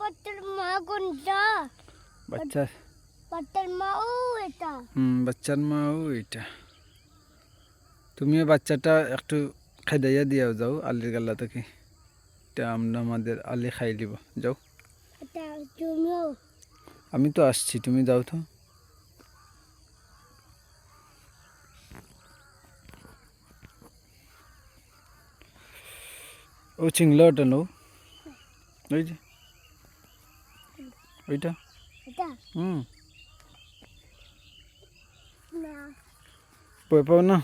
বাচ্চার মা কোনটা? বাচ্চার বাচ্চার মা ও এটা। বাচ্চার মাও এটা। তুমিও বাচ্চাটা একটু খাইদাইয়া দিয়াও যাও আলির গাল্লা থেকে। এটা আমরা আমাদের আলি খাই দিব। যাও, এটা তুমিও। আমি তো আসছি, তুমি যাও তো। ও চিংলা ওটা নো, ওই যে ওইটা। এটা না। ভয় পাও না?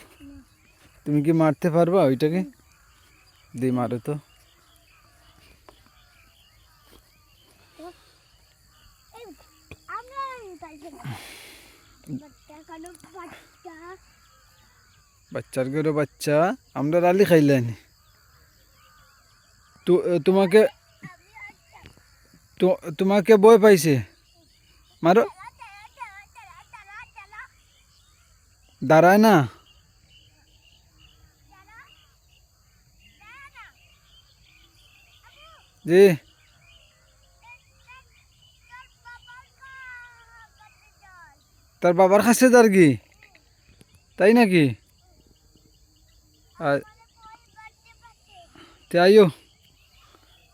তুমি কি মারতে পারবা ওইটাকে? দি মারো তো। আমরা পাইছি না। বাচ্চা কালো বাচ্চা। বাচ্চার ঘরে বাচ্চা আমরা আলি খাইলেনি। তো তোমাকে ভয় পাইছে, মারো। দাঁড়ায় না। জি, তার বাবার কাছে তার কি, তাই নাকি? আর আইও,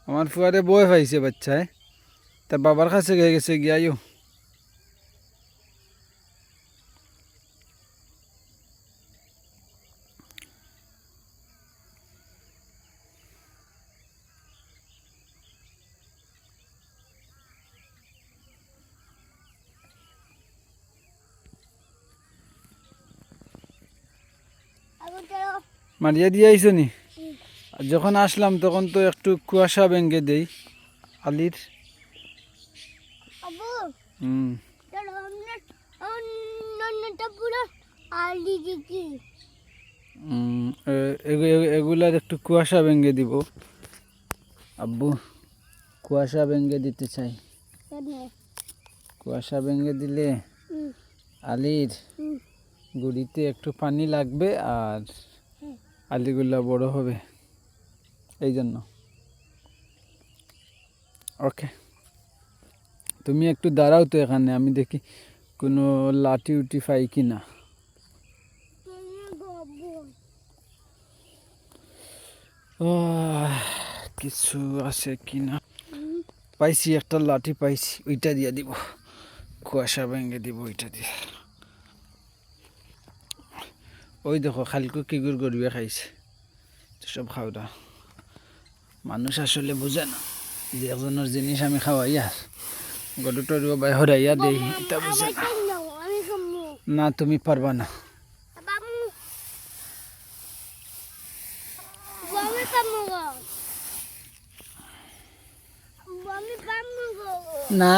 আমার ফুয়ারে বয় পাইছে বাচ্চায়, তার বাবার কাছে গেছে গিয়ে আইও। মারিয়া দিয়ে আইসো নি? আর যখন আসলাম তখন তো একটু কুয়াশা ভেঙে দেই আলির। আবু হুম চলো অন্যটা পুরো আলি দিকি। এগুলার একটু কুয়াশা ভেঙে দিব আব্বু। কুয়াশা ভেঙে দিতে চাই। কুয়াশা ভেঙে দিলে আলির গুড়িতে একটু পানি লাগবে আর আলিগুলা বড় হবে, এই জন্য। ওকে, তুমি একটু দাঁড়াও তো এখানে, আমি দেখি কোনো লাঠি উঠি পাই কি না। কিছু আছে কি না। পাইছি, একটা লাঠি পাইছি, ওইটা দিয়ে দিব। কুয়াশা ভেঙে দিব ওইটা দিয়ে। ওই দেখো খালকু কি গড়িয়ে খাইছে, সব খাওয়া। মানুষ আসলে বুঝে না যে একজনের জিনিস আমি খাওয়াই আর গরু টরু বাই হরাইয়া দেই, এটা বুঝে না। না, তুমি পারবা না। না।